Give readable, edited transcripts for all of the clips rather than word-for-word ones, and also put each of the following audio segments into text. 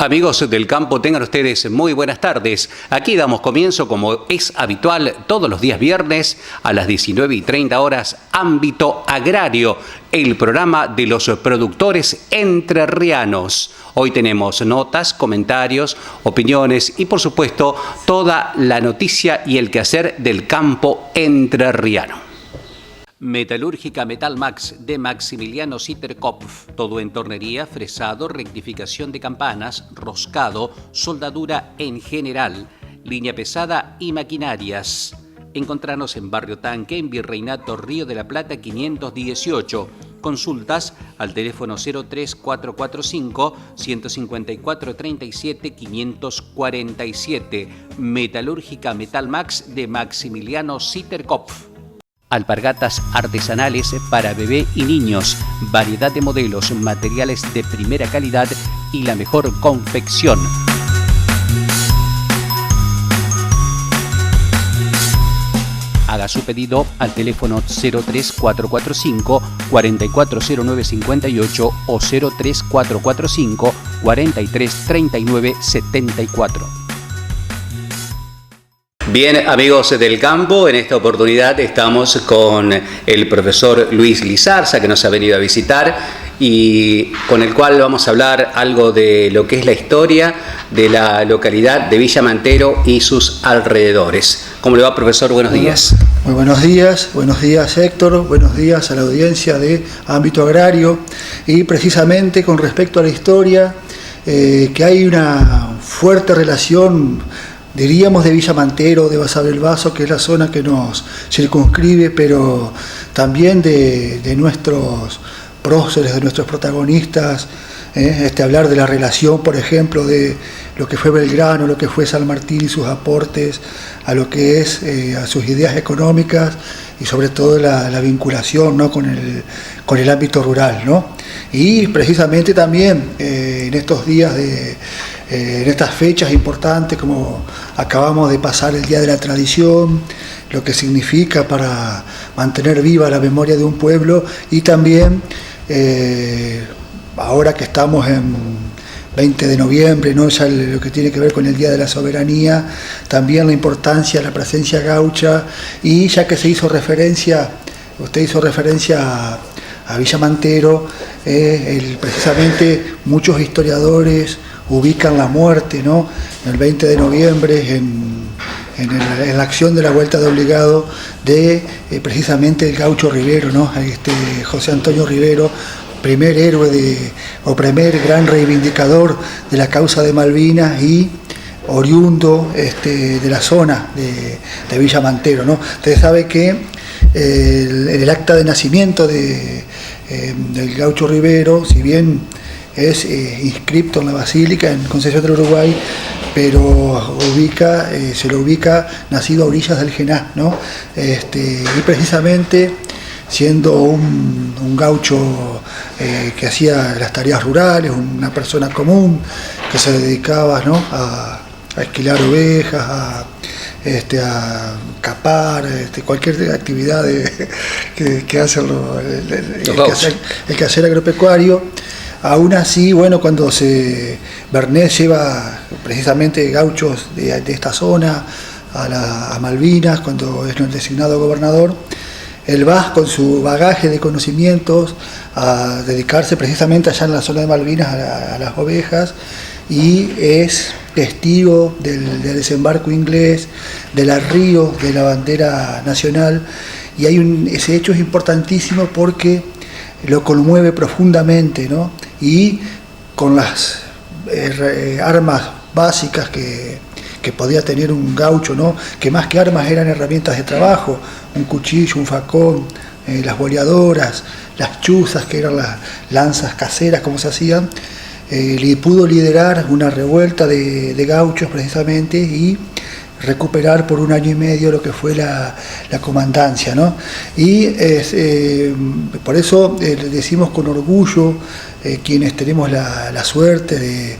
Amigos del campo, tengan ustedes muy buenas tardes. Aquí damos comienzo, como es habitual, todos los días viernes a las 19:30 horas, Ámbito Agrario, el programa de los productores entrerrianos. Hoy tenemos notas, comentarios, opiniones y, por supuesto, toda la noticia y el quehacer del campo entrerriano. Metalúrgica Metalmax de Maximiliano Sitterkopf. Todo en tornería, fresado, rectificación de campanas, roscado, soldadura en general, línea pesada y maquinarias. Encontrarnos en Barrio Tanque, en Virreinato Río de la Plata 518. Consultas al teléfono 03445 154 37 547. Metalúrgica Metalmax de Maximiliano Sitterkopf. Alpargatas artesanales para bebé y niños, variedad de modelos, materiales de primera calidad y la mejor confección. Haga su pedido al teléfono 03445 440958 o 03445 433974. Bien, amigos del campo, en esta oportunidad estamos con el profesor Luis Lizarza, que nos ha venido a visitar y con el cual vamos a hablar algo de lo que es la historia de la localidad de Villa Mantero y sus alrededores. ¿Cómo le va, profesor? Buenos días. Muy buenos días Héctor, buenos días a la audiencia de Ámbito Agrario. Y precisamente con respecto a la historia, que hay una fuerte relación, diríamos, de Villa Mantero, de Basavilbaso, que es la zona que nos circunscribe, pero también de nuestros próceres, de nuestros protagonistas, hablar de la relación, por ejemplo, de lo que fue Belgrano, lo que fue San Martín y sus aportes a lo que es, a sus ideas económicas y sobre todo la vinculación, ¿no?, con el ámbito rural, ¿no? Y precisamente también en estos días en estas fechas importantes, como acabamos de pasar el Día de la Tradición, lo que significa para mantener viva la memoria de un pueblo, y también ahora que estamos en 20 de noviembre, ¿no?, ya lo que tiene que ver con el Día de la Soberanía, también la importancia de la presencia gaucha, y ya que usted hizo referencia a Villa Mantero, precisamente muchos historiadores ubican la muerte, ¿no?, el 20 de noviembre en la acción de la Vuelta de Obligado de precisamente el gaucho Rivero, ¿no?, José Antonio Rivero, primer héroe primer gran reivindicador de la causa de Malvinas y oriundo de la zona de Villa Mantero, ¿no? Usted sabe que el acta de nacimiento del gaucho Rivero, si bien es inscripto en la Basílica en Concepción del Uruguay, pero se lo ubica nacido a orillas del Gená, ¿no? Y precisamente siendo un gaucho que hacía las tareas rurales, una persona común que se dedicaba, ¿no?, a esquilar ovejas, a capar, cualquier actividad que hace el quehacer agropecuario. Aún así, bueno, cuando Bernet lleva precisamente gauchos de esta zona a Malvinas, cuando es designado gobernador, él va con su bagaje de conocimientos a dedicarse precisamente allá en la zona de Malvinas a las ovejas, y es testigo del desembarco inglés, del arrío de la bandera nacional, y ese hecho es importantísimo porque lo conmueve profundamente, ¿no? Y con las armas básicas que podía tener un gaucho, ¿no?, que más que armas eran herramientas de trabajo, un cuchillo, un facón, las boleadoras, las chuzas, que eran las lanzas caseras, como se hacían, pudo liderar una revuelta de gauchos precisamente y recuperar por 1 año y medio lo que fue la comandancia, ¿no? Y por eso decimos con orgullo, quienes tenemos la suerte de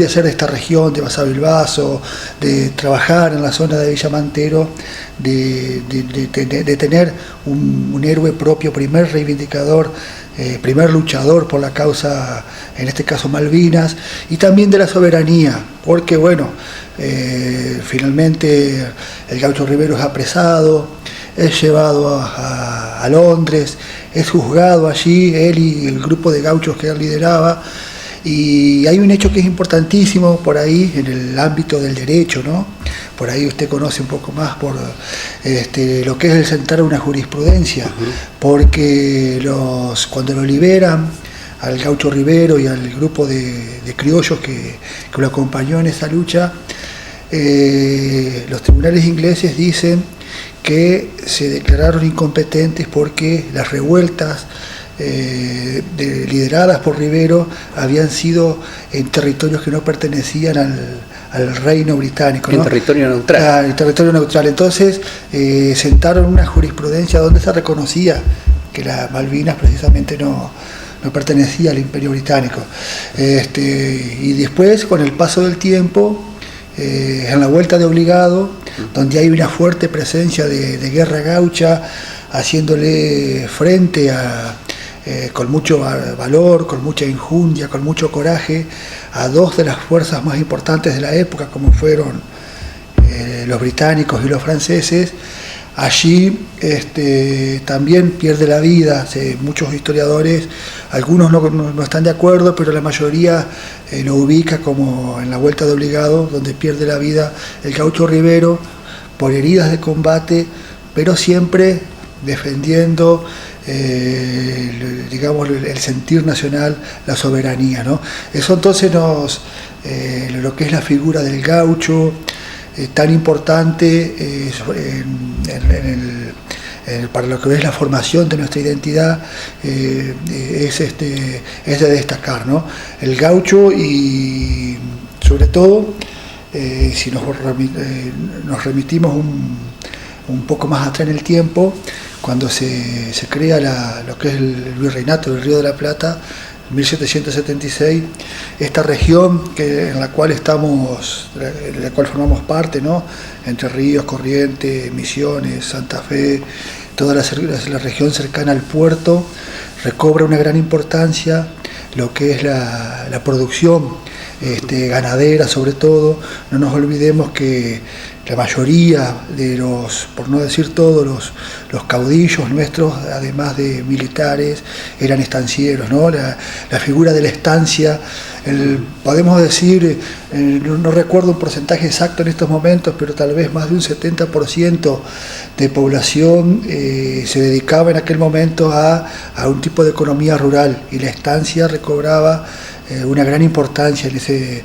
ser de esta región, de Basavilbaso, de trabajar en la zona de Villa Mantero, de tener un héroe propio, primer reivindicador primer luchador por la causa, en este caso Malvinas, y también de la soberanía, porque bueno, finalmente el Gaucho Rivero es apresado, es llevado a Londres, es juzgado allí, él y el grupo de gauchos que él lideraba. Y hay un hecho que es importantísimo por ahí en el ámbito del derecho, ¿no? Por ahí usted conoce un poco más por lo que es el sentar una jurisprudencia, porque cuando lo liberan al Gaucho Rivero y al grupo de criollos que lo acompañó en esa lucha, los tribunales ingleses dicen que se declararon incompetentes porque las revueltas lideradas por Rivero habían sido en territorios que no pertenecían al reino británico, ¿no? En territorio neutral. En territorio neutral. Entonces sentaron una jurisprudencia donde se reconocía que las Malvinas precisamente no pertenecía al Imperio Británico. Y después, con el paso del tiempo, en la vuelta de Obligado, donde hay una fuerte presencia de guerra gaucha, haciéndole frente con mucho valor, con mucha injundia, con mucho coraje, a dos de las fuerzas más importantes de la época, como fueron los británicos y los franceses. Allí también pierde la vida. Muchos historiadores, algunos no están de acuerdo, pero la mayoría lo ubica como en la vuelta de Obligado, donde pierde la vida el Gaucho Rivero por heridas de combate, pero siempre defendiendo digamos el sentir nacional, la soberanía, ¿no? Eso entonces lo que es la figura del gaucho, tan importante para lo que es la formación de nuestra identidad, es de destacar, ¿no? El gaucho, y sobre todo si nos remitimos un poco más atrás en el tiempo, cuando se crea lo que es el virreinato del Río de la Plata, en 1776, esta región en la cual formamos parte, ¿no? Entre Ríos, Corrientes, Misiones, Santa Fe, toda la región cercana al puerto, recobra una gran importancia lo que es la producción ganadera, sobre todo. No nos olvidemos que la mayoría de por no decir todos, los caudillos nuestros, además de militares, eran estancieros, ¿no? La figura de la estancia, podemos decir, no recuerdo un porcentaje exacto en estos momentos, pero tal vez más de un 70% de población se dedicaba en aquel momento a un tipo de economía rural, y la estancia recobraba una gran importancia en ese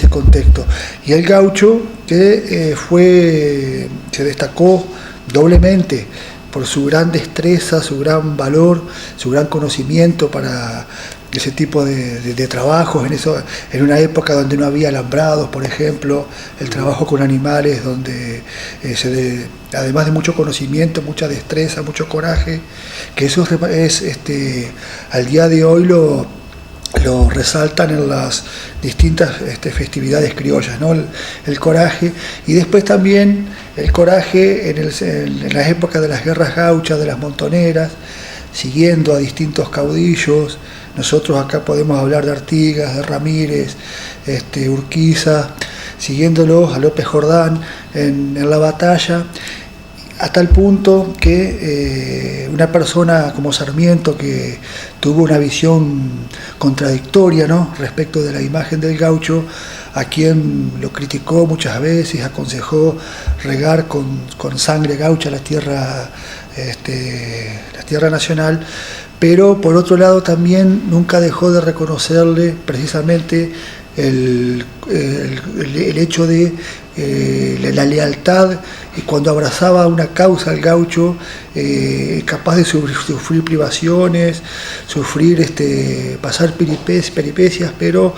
contexto. Y el gaucho, que se destacó doblemente por su gran destreza, su gran valor, su gran conocimiento para ese tipo de trabajos, en una época donde no había alambrados, por ejemplo, el trabajo con animales, donde además de mucho conocimiento, mucha destreza, mucho coraje, que eso es al día de hoy lo resaltan en las distintas festividades criollas, ¿no? El coraje, y después también el coraje en las épocas de las guerras gauchas, de las montoneras, siguiendo a distintos caudillos. Nosotros acá podemos hablar de Artigas, de Ramírez, Urquiza, siguiéndolos a López Jordán en la batalla, a tal punto que una persona como Sarmiento, que tuvo una visión contradictoria, ¿no?, respecto de la imagen del gaucho, a quien lo criticó muchas veces, aconsejó regar con sangre gaucha la tierra nacional, pero por otro lado también nunca dejó de reconocerle precisamente el hecho de la lealtad, y cuando abrazaba una causa al gaucho, capaz de sufrir privaciones, pasar peripecias, pero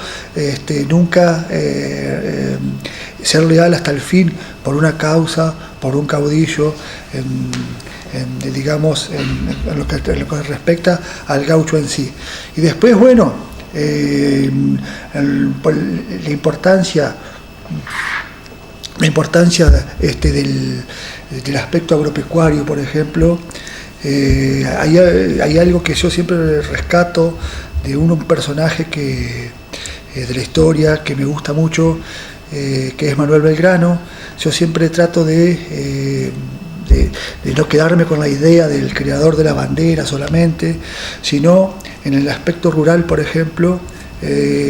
nunca ser leal hasta el fin por una causa, por un caudillo, digamos, en lo que respecta al gaucho en sí. Y después, bueno, la importancia del aspecto agropecuario, por ejemplo, Hay algo que yo siempre rescato de un personaje de la historia que me gusta mucho, que es Manuel Belgrano. Yo siempre trato de no quedarme con la idea del creador de la bandera solamente, sino en el aspecto rural, por ejemplo,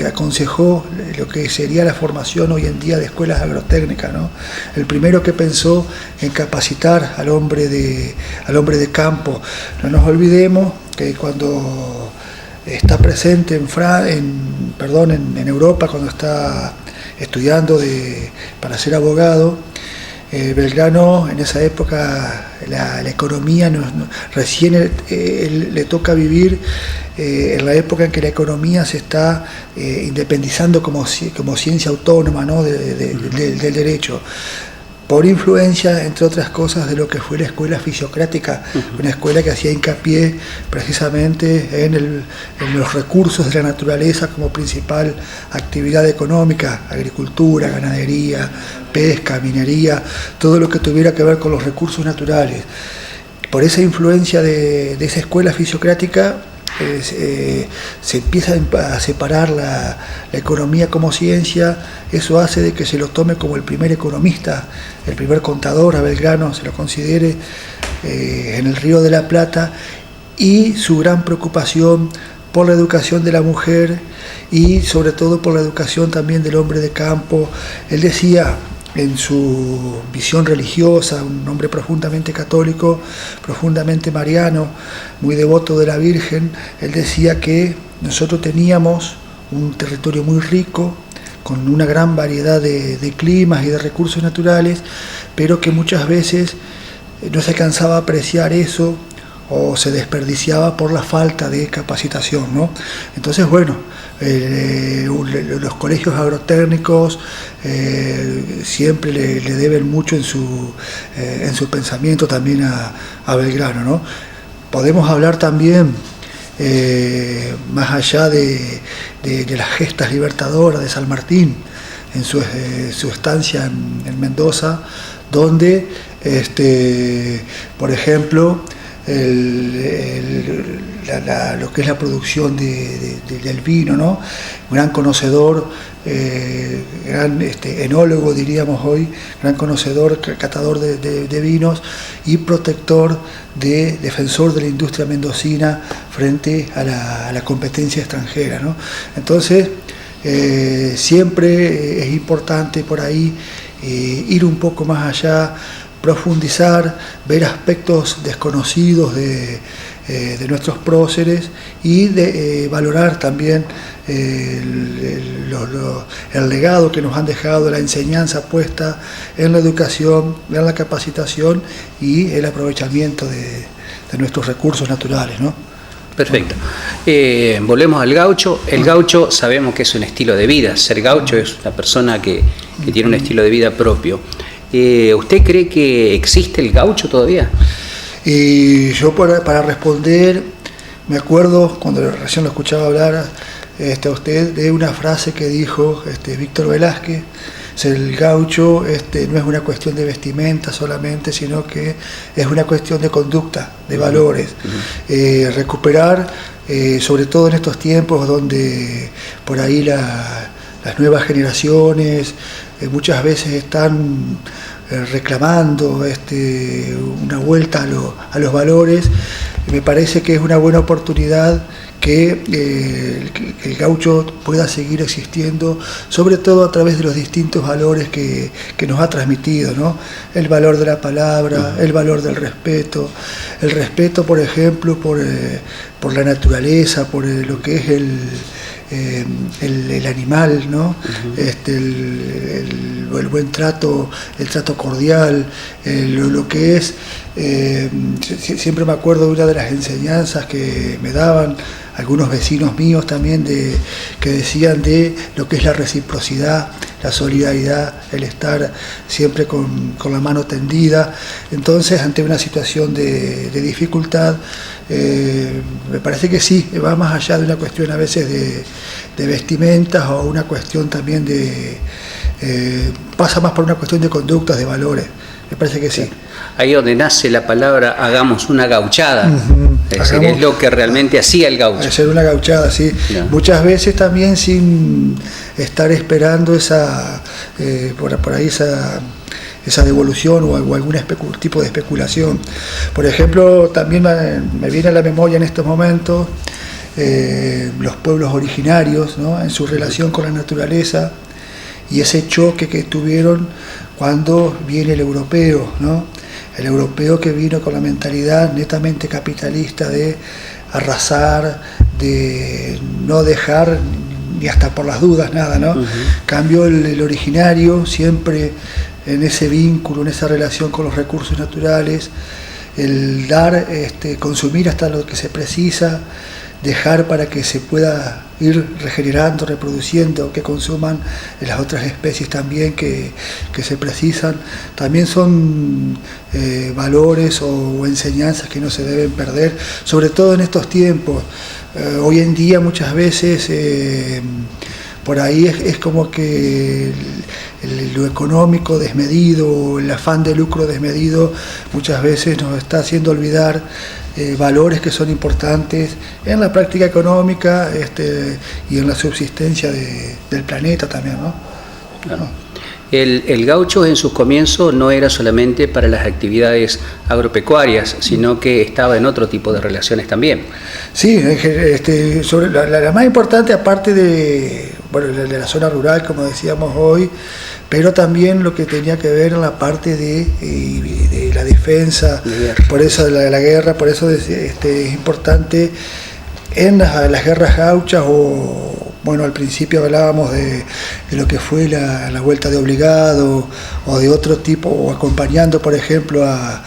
aconsejó lo que sería la formación hoy en día de escuelas agrotécnicas, ¿no? El primero que pensó en capacitar al hombre de campo. No nos olvidemos que cuando está presente en Europa, cuando está estudiando para ser abogado, Belgrano, en esa época la economía recién le toca vivir en la época en que la economía se está independizando como ciencia autónoma, ¿no? del derecho, por influencia, entre otras cosas, de lo que fue la escuela fisiocrática, una escuela que hacía hincapié precisamente en los recursos de la naturaleza como principal actividad económica: agricultura, ganadería, pesca, minería, todo lo que tuviera que ver con los recursos naturales. Por esa influencia de esa escuela fisiocrática, se empieza a separar la economía como ciencia. Eso hace de que se lo tome como el primer economista, el primer contador, a Belgrano se lo considere en el Río de la Plata, y su gran preocupación por la educación de la mujer y sobre todo por la educación también del hombre de campo. Él decía, en su visión religiosa, un hombre profundamente católico, profundamente mariano, muy devoto de la Virgen, él decía que nosotros teníamos un territorio muy rico, con una gran variedad de climas y de recursos naturales, pero que muchas veces no se alcanzaba a apreciar eso o se desperdiciaba por la falta de capacitación, ¿no? Entonces, bueno, los colegios agrotécnicos siempre le deben mucho en su pensamiento también a Belgrano, ¿no? Podemos hablar también, más allá de las gestas libertadoras de San Martín, en su estancia en Mendoza, donde, por ejemplo, lo que es la producción del vino, ¿no? Gran conocedor, gran enólogo, diríamos hoy, gran conocedor, catador de vinos y defensor de la industria mendocina frente a la competencia extranjera, ¿no? Entonces, siempre es importante por ahí ir un poco más allá, profundizar, ver aspectos desconocidos de nuestros próceres y valorar también el legado que nos han dejado, la enseñanza puesta en la educación, en la capacitación y el aprovechamiento de nuestros recursos naturales, ¿no? Perfecto. Volvemos al gaucho. El gaucho sabemos que es un estilo de vida. Ser gaucho es una persona que tiene un estilo de vida propio. ¿Usted cree que existe el gaucho todavía? Y yo para responder, me acuerdo cuando recién lo escuchaba hablar a usted, de una frase que dijo Víctor Velázquez: el gaucho no es una cuestión de vestimenta solamente, sino que es una cuestión de conducta, de valores. Recuperar, sobre todo en estos tiempos donde por ahí las nuevas generaciones muchas veces están reclamando una vuelta a los valores, me parece que es una buena oportunidad que el gaucho pueda seguir existiendo, sobre todo a través de los distintos valores que nos ha transmitido, ¿no? El valor de la palabra, el valor del respeto, el respeto, por ejemplo, por la naturaleza, por lo que es el animal, ¿no? El buen trato, el trato cordial, lo que es, siempre me acuerdo de una de las enseñanzas que me daban algunos vecinos míos también, que decían de lo que es la reciprocidad, la solidaridad, el estar siempre con la mano tendida. Entonces, ante una situación de dificultad, me parece que sí, va más allá de una cuestión a veces de vestimentas, o una cuestión también pasa más por una cuestión de conductas, de valores. Me parece que sí. Ahí donde nace la palabra hagamos una gauchada. Es decir, es lo que realmente hacía el gaucho. Hacer una gauchada, sí. No. Muchas veces también sin estar esperando esa, por ahí esa devolución o algún tipo de especulación. Por ejemplo, también me viene a la memoria en estos momentos los pueblos originarios, ¿no? En su relación con la naturaleza y ese choque que tuvieron cuando viene el europeo, ¿no? El europeo que vino con la mentalidad netamente capitalista de arrasar, de no dejar ni hasta por las dudas nada, ¿no? Cambio el originario siempre en ese vínculo, en esa relación con los recursos naturales, el dar, consumir hasta lo que se precisa, dejar para que se pueda ir regenerando, reproduciendo, que consuman las otras especies también que se precisan, también son valores o enseñanzas que no se deben perder, sobre todo en estos tiempos. Hoy en día muchas veces por ahí es como que lo económico desmedido, el afán de lucro desmedido, muchas veces nos está haciendo olvidar valores que son importantes en la práctica económica y en la subsistencia del planeta también, ¿no? Claro. El gaucho en sus comienzos no era solamente para las actividades agropecuarias, sino que estaba en otro tipo de relaciones también. Sí, sobre la más importante, aparte de la zona rural, como decíamos hoy, pero también lo que tenía que ver en la parte de la defensa, por eso de la guerra, por eso es importante en las guerras gauchas al principio hablábamos de lo que fue la vuelta de obligado o de otro tipo, o acompañando por ejemplo a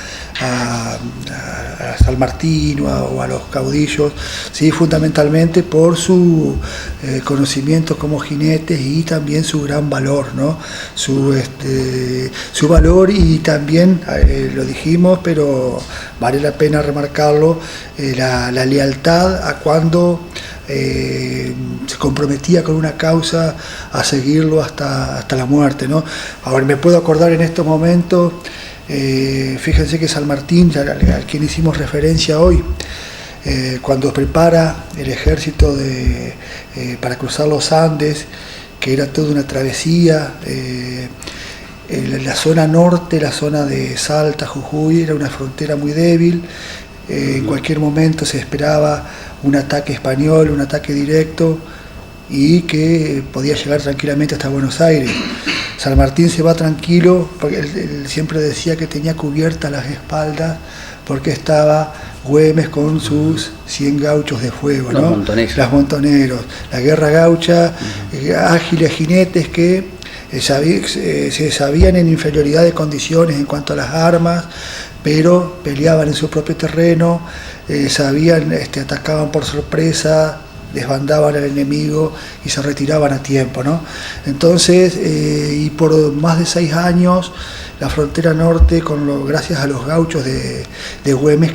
San Martín o a los caudillos, ¿sí? Fundamentalmente por su conocimiento como jinetes y también su gran valor, ¿no? Su valor y también, lo dijimos, pero vale la pena remarcarlo, la lealtad a cuando se comprometía con una causa a seguirlo hasta la muerte, ¿no? Ahora me puedo acordar en estos momentos, fíjense que San Martín, al quien hicimos referencia hoy, cuando prepara el ejército para cruzar los Andes, que era toda una travesía, la zona norte, la zona de Salta, Jujuy, era una frontera muy débil. En cualquier momento se esperaba un ataque español, un ataque directo, y que podía llegar tranquilamente hasta Buenos Aires. San Martín se va tranquilo, porque él siempre decía que tenía cubiertas las espaldas, porque estaba Güemes con sus 100 gauchos de fuego, ¿no? Los montoneros. La guerra gaucha, ágiles jinetes que se sabían en inferioridad de condiciones en cuanto a las armas, pero peleaban en su propio terreno, atacaban por sorpresa, desbandaban al enemigo y se retiraban a tiempo, ¿no? Entonces, y por más de 6 años, la frontera norte, gracias a los gauchos de Güemes,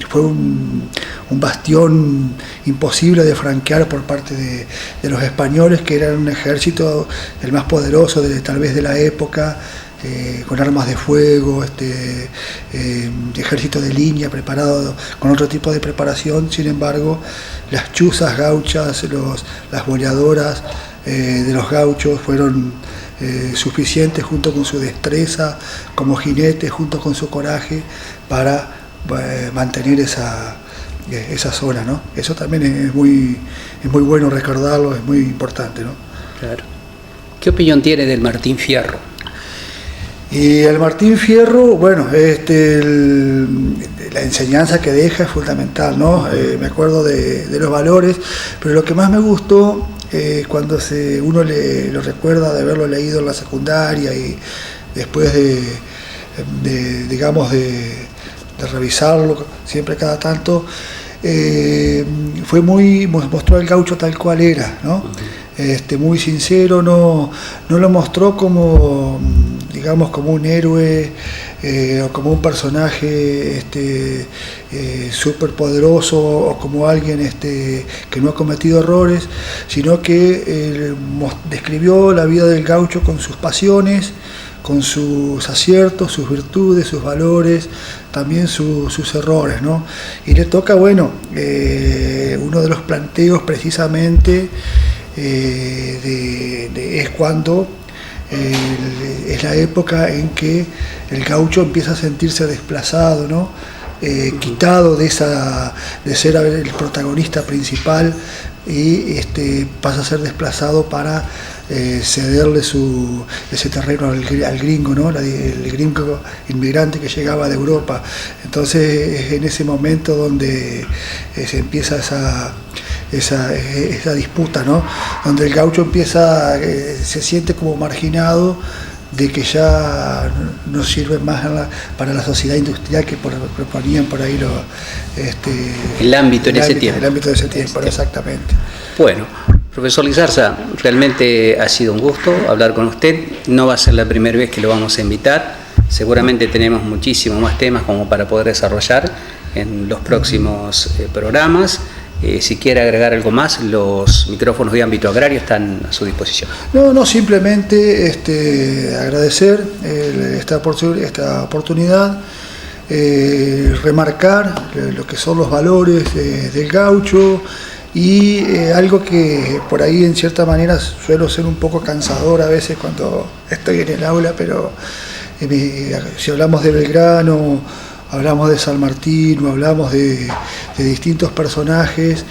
fue un bastión imposible de franquear por parte de los españoles, que eran un ejército el más poderoso tal vez de la época, con armas de fuego, ejército de línea preparado con otro tipo de preparación. Sin embargo, las chuzas gauchas, las boleadoras de los gauchos fueron suficientes, junto con su destreza como jinetes, junto con su coraje, para mantener esa zona, ¿no? Eso también es muy bueno recordarlo, es muy importante, ¿no? Claro. ¿Qué opinión tiene del Martín Fierro? Y el Martín Fierro, bueno, la enseñanza que deja es fundamental, ¿no? Me acuerdo de los valores, pero lo que más me gustó, cuando uno lo recuerda de haberlo leído en la secundaria y después de revisarlo siempre cada tanto, mostró al gaucho tal cual era, ¿no? Muy sincero, no lo mostró como un héroe o como un personaje súper poderoso o como alguien que no ha cometido errores, sino que describió la vida del gaucho con sus pasiones, con sus aciertos, sus virtudes, sus valores, también sus errores, ¿no? Y le toca, bueno, uno de los planteos precisamente es cuando es la época en que el gaucho empieza a sentirse desplazado, ¿no? Quitado de ser el protagonista principal y pasa a ser desplazado para cederle ese terreno al gringo, ¿no? El gringo inmigrante que llegaba de Europa. Entonces es en ese momento donde se empieza esa disputa, ¿no? Donde el gaucho se siente como marginado, de que ya no sirve más para la sociedad industrial que proponían por ahí el ámbito de ese tiempo. El ámbito de ese tiempo, exactamente. Bueno, profesor Lizarza, realmente ha sido un gusto hablar con usted. No va a ser la primera vez que lo vamos a invitar. Seguramente tenemos muchísimos más temas como para poder desarrollar en los próximos programas. Si quiere agregar algo más, los micrófonos de ámbito agrario están a su disposición. No, simplemente agradecer esta oportunidad, remarcar lo que son los valores del gaucho y algo que por ahí en cierta manera suelo ser un poco cansador a veces cuando estoy en el aula, pero si hablamos de Belgrano, hablamos de San Martín, hablamos de distintos personajes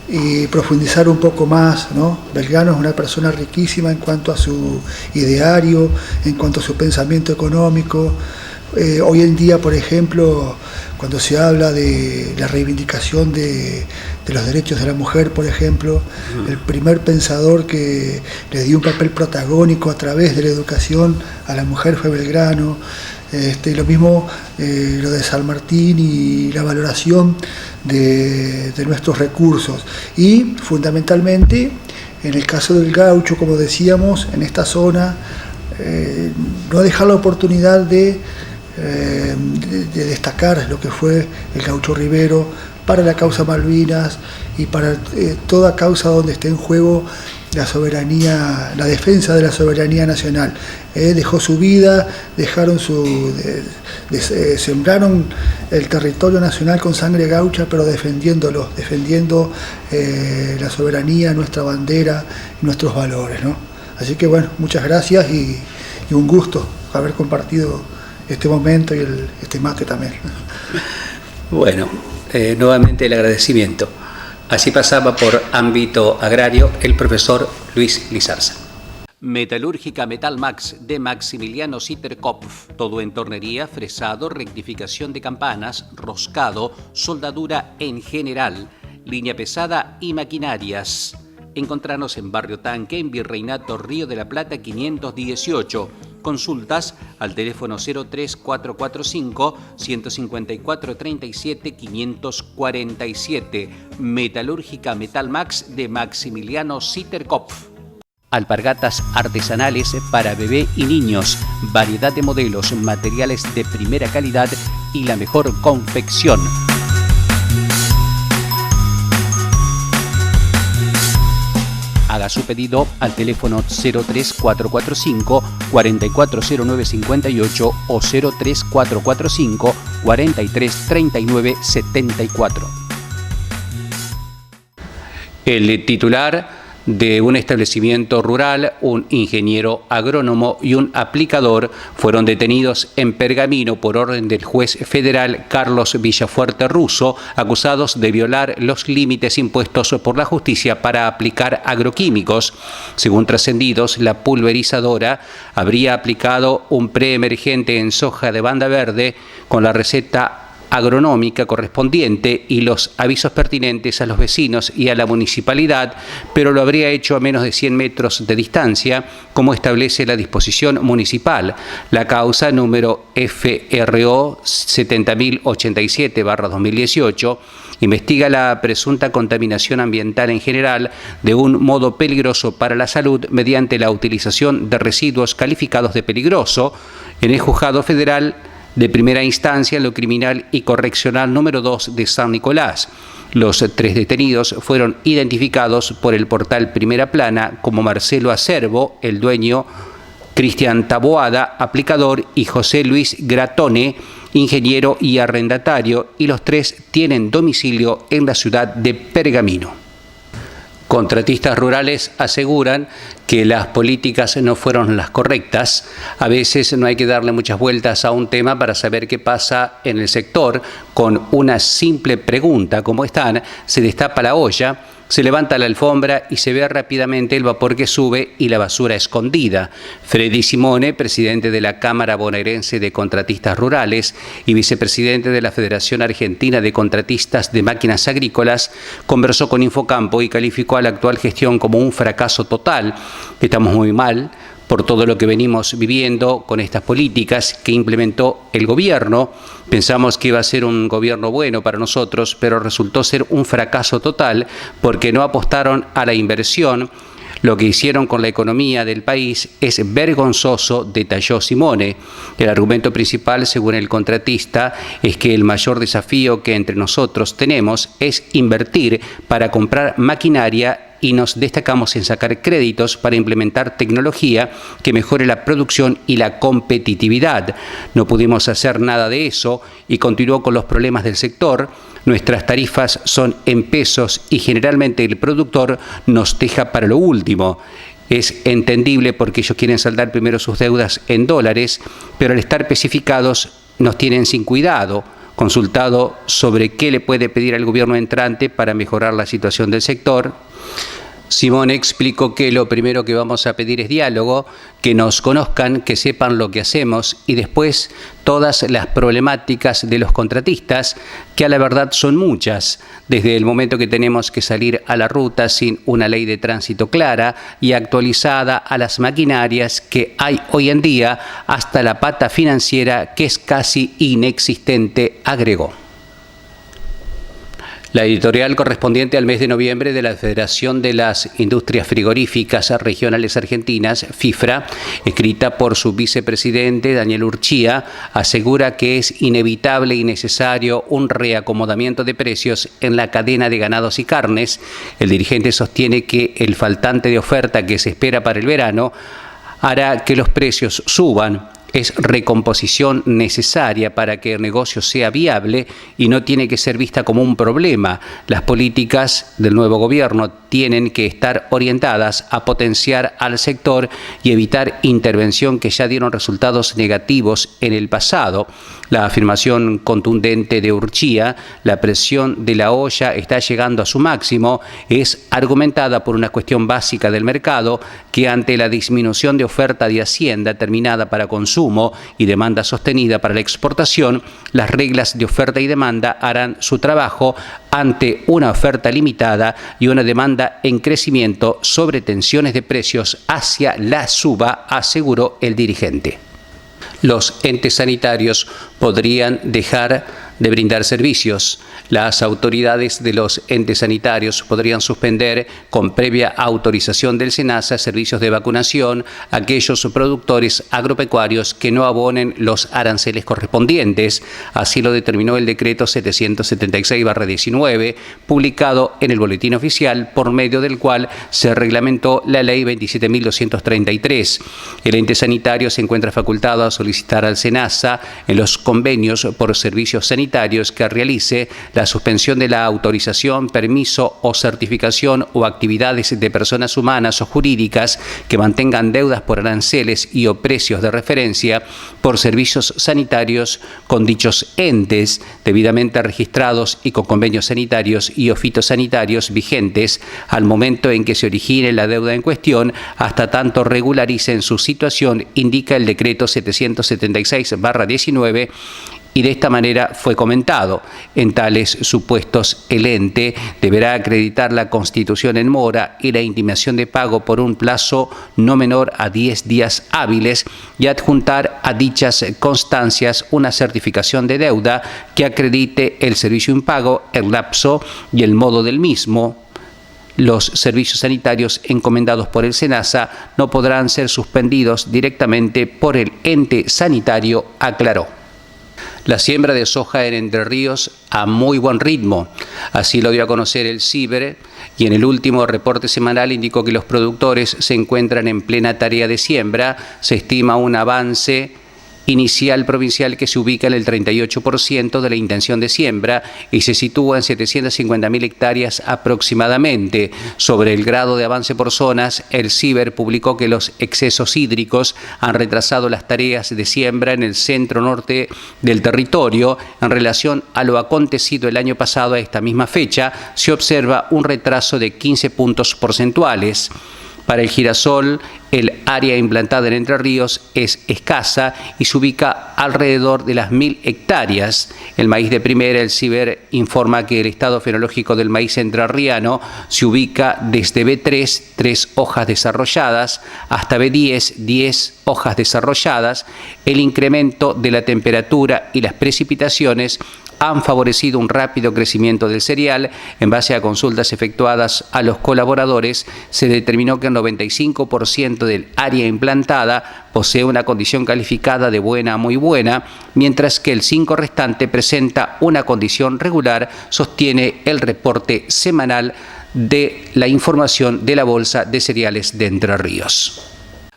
y profundizar un poco más, ¿no? Belgrano es una persona riquísima en cuanto a su ideario, en cuanto a su pensamiento económico. Hoy en día, por ejemplo, cuando se habla de la reivindicación de los derechos de la mujer, por ejemplo, el primer pensador que le dio un papel protagónico a través de la educación a la mujer fue Belgrano. Lo mismo lo de San Martín y la valoración de nuestros recursos. Y fundamentalmente, en el caso del gaucho, como decíamos, en esta zona, no dejar la oportunidad de destacar lo que fue el gaucho Rivero para la causa Malvinas y para toda causa donde esté en juego la soberanía, la defensa de la soberanía nacional. Dejó su vida, sembraron el territorio nacional con sangre gaucha, pero defendiendo la soberanía, nuestra bandera, nuestros valores, ¿no? Así que bueno, muchas gracias y un gusto haber compartido este momento y este mate también. Bueno, nuevamente el agradecimiento. Así pasaba por ámbito agrario el profesor Luis Lizarza. Metalúrgica Metal Max de Maximiliano Sitterkopf. Todo en tornería, fresado, rectificación de campanas, roscado, soldadura en general, línea pesada y maquinarias. Encontrarnos en Barrio Tanque, en Virreinato Río de la Plata 518. Consultas al teléfono 03445 154 37 547. Metalúrgica Metal Max de Maximiliano Sitterkopf. Alpargatas artesanales para bebé y niños, variedad de modelos, materiales de primera calidad y la mejor confección. Haga su pedido al teléfono 03445 440958 o 03445 433974. El titular de un establecimiento rural, un ingeniero agrónomo y un aplicador fueron detenidos en Pergamino por orden del juez federal Carlos Villafuerte Russo, acusados de violar los límites impuestos por la justicia para aplicar agroquímicos. Según trascendidos, la pulverizadora habría aplicado un preemergente en soja de banda verde con la receta agronómica correspondiente y los avisos pertinentes a los vecinos y a la municipalidad, pero lo habría hecho a menos de 100 metros de distancia, como establece la disposición municipal. La causa número FRO 70.087/2018 investiga la presunta contaminación ambiental en general de un modo peligroso para la salud mediante la utilización de residuos calificados de peligroso en el Juzgado Federal de Primera Instancia, lo Criminal y Correccional número 2 de San Nicolás. Los 3 detenidos fueron identificados por el portal Primera Plana como Marcelo Acerbo, el dueño Cristian Taboada, aplicador, y José Luis Gratone, ingeniero y arrendatario, y los tres tienen domicilio en la ciudad de Pergamino. Contratistas rurales aseguran que las políticas no fueron las correctas. A veces no hay que darle muchas vueltas a un tema para saber qué pasa en el sector. Con una simple pregunta como están, se destapa la olla, se levanta la alfombra y se ve rápidamente el vapor que sube y la basura escondida. Freddy Simone, presidente de la Cámara Bonaerense de Contratistas Rurales y vicepresidente de la Federación Argentina de Contratistas de Máquinas Agrícolas, conversó con Infocampo y calificó a la actual gestión como un fracaso total, que estamos muy mal por todo lo que venimos viviendo con estas políticas que implementó el gobierno. Pensamos que iba a ser un gobierno bueno para nosotros, pero resultó ser un fracaso total porque no apostaron a la inversión. Lo que hicieron con la economía del país es vergonzoso, detalló Simone. El argumento principal, según el contratista, es que el mayor desafío que entre nosotros tenemos es invertir para comprar maquinaria y nos destacamos en sacar créditos para implementar tecnología que mejore la producción y la competitividad. No pudimos hacer nada de eso y continuó con los problemas del sector. Nuestras tarifas son en pesos y generalmente el productor nos deja para lo último. Es entendible porque ellos quieren saldar primero sus deudas en dólares, pero al estar especificados nos tienen sin cuidado. Consultado sobre qué le puede pedir al gobierno entrante para mejorar la situación del sector, Simone explicó que lo primero que vamos a pedir es diálogo, que nos conozcan, que sepan lo que hacemos y después todas las problemáticas de los contratistas, que a la verdad son muchas, desde el momento que tenemos que salir a la ruta sin una ley de tránsito clara y actualizada a las maquinarias que hay hoy en día, hasta la pata financiera que es casi inexistente, agregó. La editorial correspondiente al mes de noviembre de la Federación de las Industrias Frigoríficas Regionales Argentinas, FIFRA, escrita por su vicepresidente Daniel Urchía, asegura que es inevitable y necesario un reacomodamiento de precios en la cadena de ganados y carnes. El dirigente sostiene que el faltante de oferta que se espera para el verano hará que los precios suban. Es recomposición necesaria para que el negocio sea viable y no tiene que ser vista como un problema. Las políticas del nuevo gobierno tienen que estar orientadas a potenciar al sector y evitar intervención que ya dieron resultados negativos en el pasado. La afirmación contundente de Urchía, la presión de la olla está llegando a su máximo, es argumentada por una cuestión básica del mercado que ante la disminución de oferta de hacienda terminada para consumo y demanda sostenida para la exportación, las reglas de oferta y demanda harán su trabajo ante una oferta limitada y una demanda en crecimiento sobre tensiones de precios hacia la suba, aseguró el dirigente. Los entes sanitarios podrían dejar de brindar servicios. Las autoridades de los entes sanitarios podrían suspender con previa autorización del SENASA servicios de vacunación a aquellos productores agropecuarios que no abonen los aranceles correspondientes. Así lo determinó el decreto 776/19, publicado en el Boletín Oficial, por medio del cual se reglamentó la Ley 27.233. El ente sanitario se encuentra facultado a solicitar al SENASA en los convenios por servicios sanitarios que realice la suspensión de la autorización, permiso o certificación o actividades de personas humanas o jurídicas que mantengan deudas por aranceles y o precios de referencia por servicios sanitarios con dichos entes debidamente registrados y con convenios sanitarios y o fitosanitarios vigentes al momento en que se origine la deuda en cuestión, hasta tanto regularicen su situación, indica el decreto 776/19. Y de esta manera fue comentado. En tales supuestos, el ente deberá acreditar la constitución en mora y la intimación de pago por un plazo no menor a 10 días hábiles y adjuntar a dichas constancias una certificación de deuda que acredite el servicio impago, el lapso y el modo del mismo. Los servicios sanitarios encomendados por el SENASA no podrán ser suspendidos directamente por el ente sanitario, aclaró. la siembra de soja en Entre Ríos a muy buen ritmo. Así lo dio a conocer el CIBER y en el último reporte semanal indicó que los productores se encuentran en plena tarea de siembra. Se estima un avance inicial provincial que se ubica en el 38% de la intención de siembra y se sitúa en 750.000 hectáreas aproximadamente. Sobre el grado de avance por zonas, el CIBER publicó que los excesos hídricos han retrasado las tareas de siembra en el centro norte del territorio. En relación a lo acontecido el año pasado a esta misma fecha, se observa un retraso de 15 puntos porcentuales. Para el girasol, el área implantada en Entre Ríos es escasa y se ubica alrededor de las 1.000 hectáreas. El maíz de primera, el CIBER informa que el estado fenológico del maíz entrerriano se ubica desde B3, 3 hojas desarrolladas, hasta B10, 10 hojas desarrolladas. El incremento de la temperatura y las precipitaciones han favorecido un rápido crecimiento del cereal. En base a consultas efectuadas a los colaboradores, se determinó que el 95% del área implantada posee una condición calificada de buena a muy buena, mientras que el 5% restante presenta una condición regular, sostiene el reporte semanal de la información de la Bolsa de Cereales de Entre Ríos.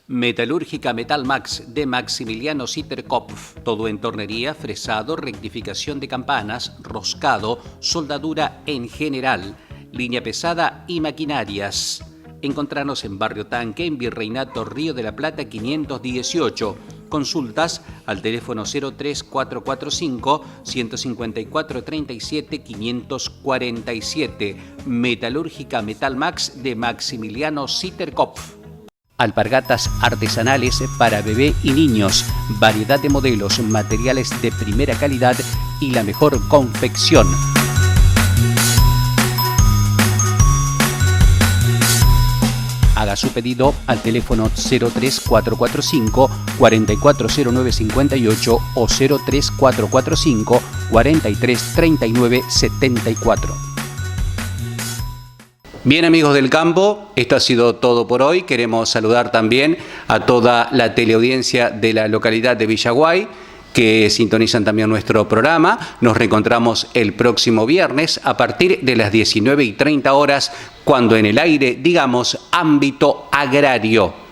Metalúrgica Metalmax de Maximiliano Sitterkopf. Todo en tornería, fresado, rectificación de campanas, roscado, soldadura en general, línea pesada y maquinarias. Encontrarnos en Barrio Tanque, en Virreinato Río de la Plata 518. Consultas al teléfono 03445 154 37 547. Metalúrgica Metalmax de Maximiliano Sitterkopf. Alpargatas artesanales para bebé y niños, variedad de modelos, materiales de primera calidad y la mejor confección. Haga su pedido al teléfono 03445 440958 o 03445 433974. Bien, amigos del campo, esto ha sido todo por hoy. Queremos saludar también a toda la teleaudiencia de la localidad de Villaguay, que sintonizan también nuestro programa. Nos reencontramos el próximo viernes a partir de las 19:30 horas, cuando en el aire digamos ámbito agrario.